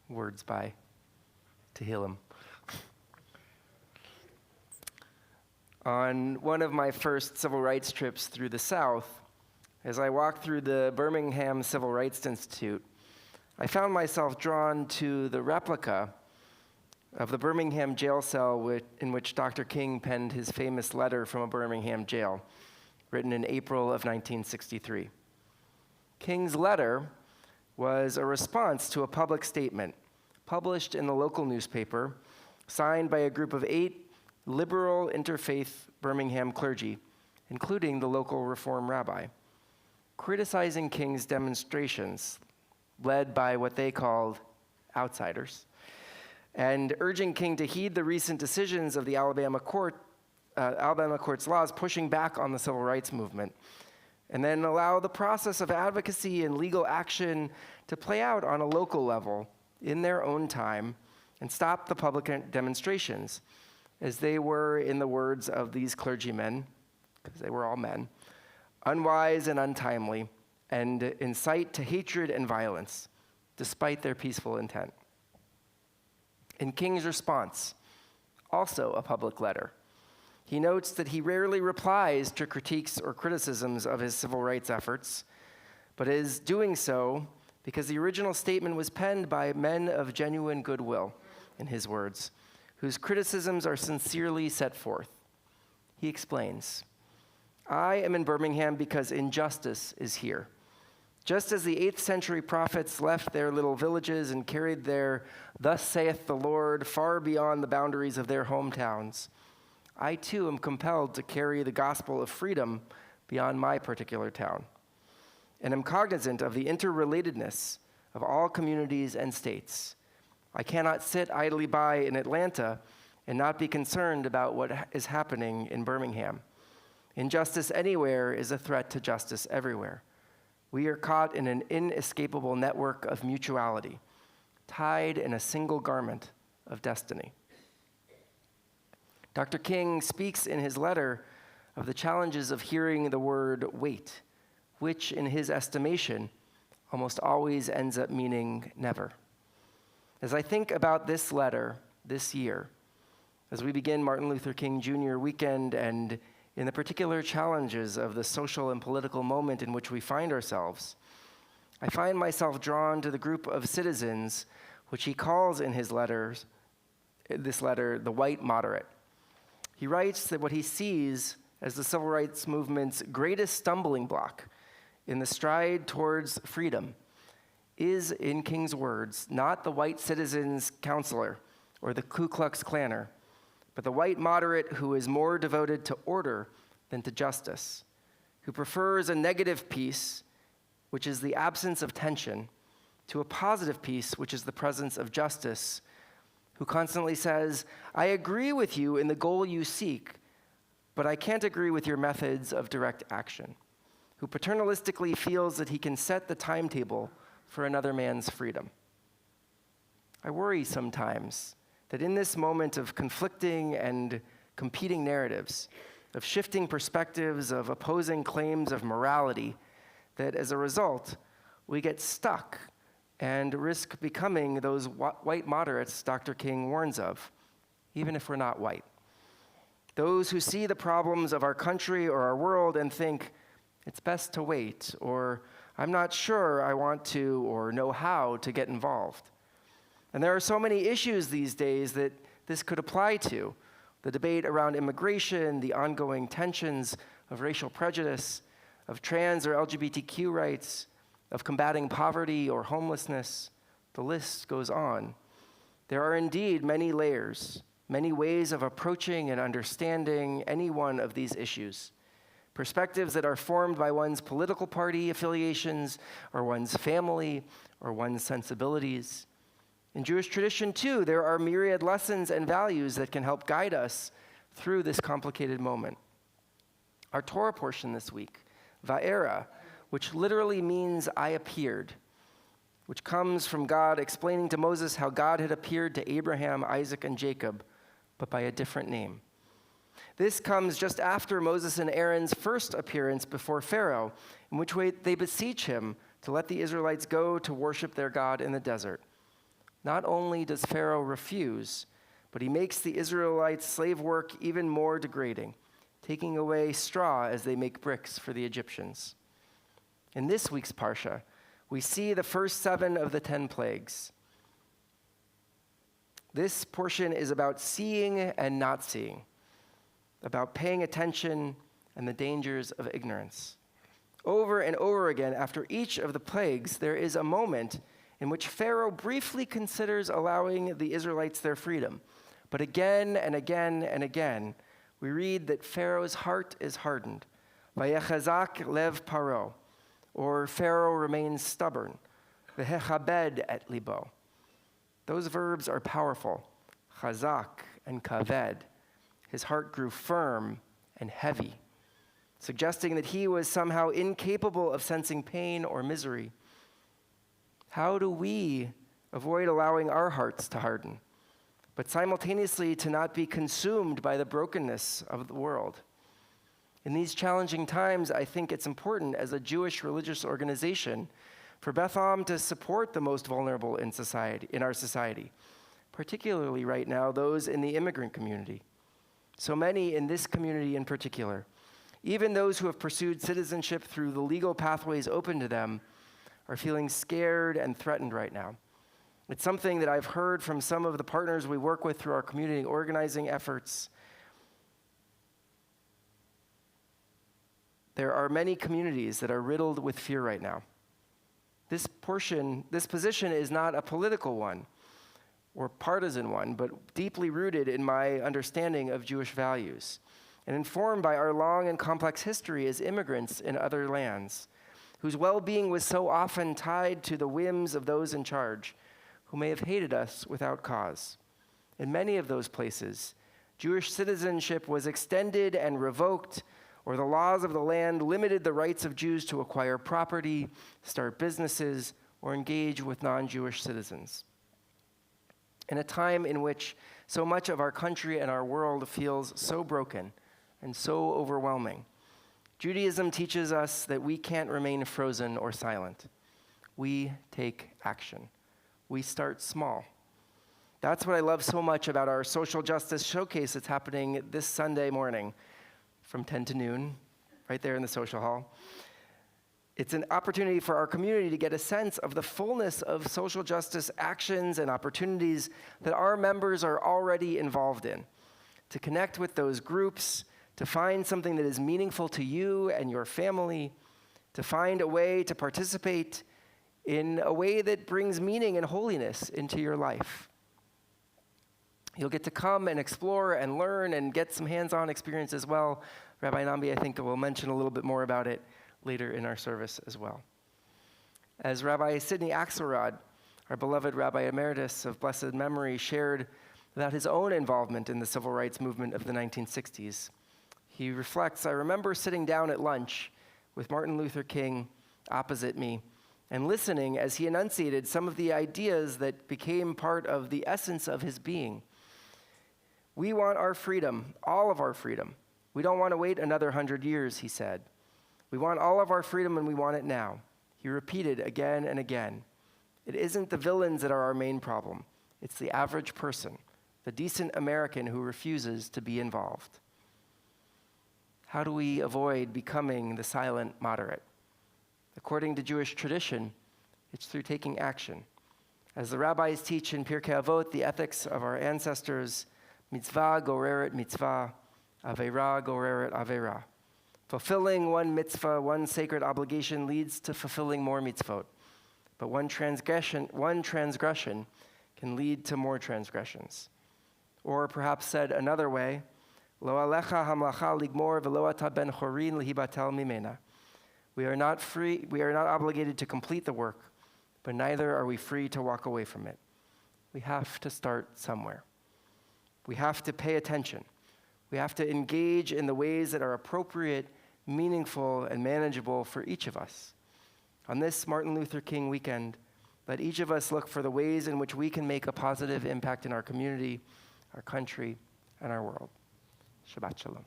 words by Tehillim. On one of my first civil rights trips through the South, as I walked through the Birmingham Civil Rights Institute, I found myself drawn to the replica of the Birmingham jail cell in which Dr. King penned his famous letter from a Birmingham jail, written in April of 1963. King's letter was a response to a public statement published in the local newspaper, signed by a group of 8 liberal interfaith Birmingham clergy, including the local Reform rabbi, criticizing King's demonstrations, led by what they called outsiders, and urging King to heed the recent decisions of the Alabama court's laws pushing back on the civil rights movement, and then allow the process of advocacy and legal action to play out on a local level in their own time and stop the public demonstrations, as they were, in the words of these clergymen, because they were all men, unwise and untimely, and incite to hatred and violence, despite their peaceful intent. In King's response, also a public letter, he notes that he rarely replies to critiques or criticisms of his civil rights efforts, but is doing so because the original statement was penned by men of genuine goodwill, in his words, whose criticisms are sincerely set forth. He explains, "I am in Birmingham because injustice is here. Just as the 8th century prophets left their little villages and carried their 'Thus saith the Lord' far beyond the boundaries of their hometowns, I too am compelled to carry the gospel of freedom beyond my particular town, and am cognizant of the interrelatedness of all communities and states. I cannot sit idly by in Atlanta and not be concerned about what is happening in Birmingham. Injustice anywhere is a threat to justice everywhere. We are caught in an inescapable network of mutuality, tied in a single garment of destiny." Dr. King speaks in his letter of the challenges of hearing the word wait, which in his estimation almost always ends up meaning never. As I think about this letter this year, as we begin Martin Luther King Jr. weekend and in the particular challenges of the social and political moment in which we find ourselves, I find myself drawn to the group of citizens which he calls in this letter, the white moderate. He writes that what he sees as the civil rights movement's greatest stumbling block in the stride towards freedom is, in King's words, not the white citizen's counselor or the Ku Klux Klanner, but the white moderate who is more devoted to order than to justice, who prefers a negative peace, which is the absence of tension, to a positive peace, which is the presence of justice, who constantly says, "I agree with you in the goal you seek, but I can't agree with your methods of direct action," who paternalistically feels that he can set the timetable for another man's freedom. I worry sometimes that in this moment of conflicting and competing narratives, of shifting perspectives, of opposing claims of morality, that as a result, we get stuck and risk becoming those white moderates Dr. King warns of, even if we're not white. Those who see the problems of our country or our world and think, it's best to wait, or I'm not sure I want to or know how to get involved. And there are so many issues these days that this could apply to. The debate around immigration, the ongoing tensions of racial prejudice, of trans or LGBTQ rights, of combating poverty or homelessness. The list goes on. There are indeed many layers, many ways of approaching and understanding any one of these issues. Perspectives that are formed by one's political party affiliations, or one's family, or one's sensibilities. In Jewish tradition, too, there are myriad lessons and values that can help guide us through this complicated moment. Our Torah portion this week, Va'era, which literally means I appeared, which comes from God explaining to Moses how God had appeared to Abraham, Isaac, and Jacob, but by a different name. This comes just after Moses and Aaron's first appearance before Pharaoh, in which way they beseech him to let the Israelites go to worship their God in the desert. Not only does Pharaoh refuse, but he makes the Israelites' slave work even more degrading, taking away straw as they make bricks for the Egyptians. In this week's Parsha, we see the first 7 of the 10 plagues. This portion is about seeing and not seeing, about paying attention and the dangers of ignorance. Over and over again, after each of the plagues, there is a moment in which Pharaoh briefly considers allowing the Israelites their freedom. But again and again and again, we read that Pharaoh's heart is hardened. Vayechazak lev paro, or Pharaoh remains stubborn. Vehechabed et libo. Those verbs are powerful. Chazak and kaved. His heart grew firm and heavy, suggesting that he was somehow incapable of sensing pain or misery. How do we avoid allowing our hearts to harden, but simultaneously to not be consumed by the brokenness of the world? In these challenging times, I think it's important as a Jewish religious organization for Beth Am to support the most vulnerable in our society, particularly right now, those in the immigrant community. So many in this community in particular, even those who have pursued citizenship through the legal pathways open to them, are feeling scared and threatened right now. It's something that I've heard from some of the partners we work with through our community organizing efforts. There are many communities that are riddled with fear right now. This position is not a political one or partisan one, but deeply rooted in my understanding of Jewish values and informed by our long and complex history as immigrants in other lands, whose well-being was so often tied to the whims of those in charge, who may have hated us without cause. In many of those places, Jewish citizenship was extended and revoked, or the laws of the land limited the rights of Jews to acquire property, start businesses, or engage with non-Jewish citizens. In a time in which so much of our country and our world feels so broken and so overwhelming, Judaism teaches us that we can't remain frozen or silent. We take action. We start small. That's what I love so much about our social justice showcase that's happening this Sunday morning from 10 to noon, right there in the social hall. It's an opportunity for our community to get a sense of the fullness of social justice actions and opportunities that our members are already involved in, to connect with those groups, to find something that is meaningful to you and your family, to find a way to participate in a way that brings meaning and holiness into your life. You'll get to come and explore and learn and get some hands-on experience as well. Rabbi Nambi, I think, will mention a little bit more about it later in our service as well. As Rabbi Sidney Axelrod, our beloved Rabbi Emeritus of blessed memory, shared about his own involvement in the civil rights movement of the 1960s, he reflects, "I remember sitting down at lunch with Martin Luther King opposite me and listening as he enunciated some of the ideas that became part of the essence of his being. We want our freedom, all of our freedom. We don't want to wait another 100 years, he said. We want all of our freedom and we want it now." He repeated again and again. It isn't the villains that are our main problem. It's the average person, the decent American who refuses to be involved. How do we avoid becoming the silent moderate? According to Jewish tradition, it's through taking action. As the rabbis teach in Pirkei Avot, the ethics of our ancestors, mitzvah goreret mitzvah, aveira goreret aveira. Fulfilling one mitzvah, one sacred obligation leads to fulfilling more mitzvot. But one transgression can lead to more transgressions. Or perhaps said another way, Lo alecha hamlacha ligmor v'lo ata ben chorin lihibatel mimena. We are not obligated to complete the work, but neither are we free to walk away from it. We have to start somewhere. We have to pay attention. We have to engage in the ways that are appropriate, meaningful, and manageable for each of us. On this Martin Luther King weekend, let each of us look for the ways in which we can make a positive impact in our community, our country, and our world. Shabbat Shalom.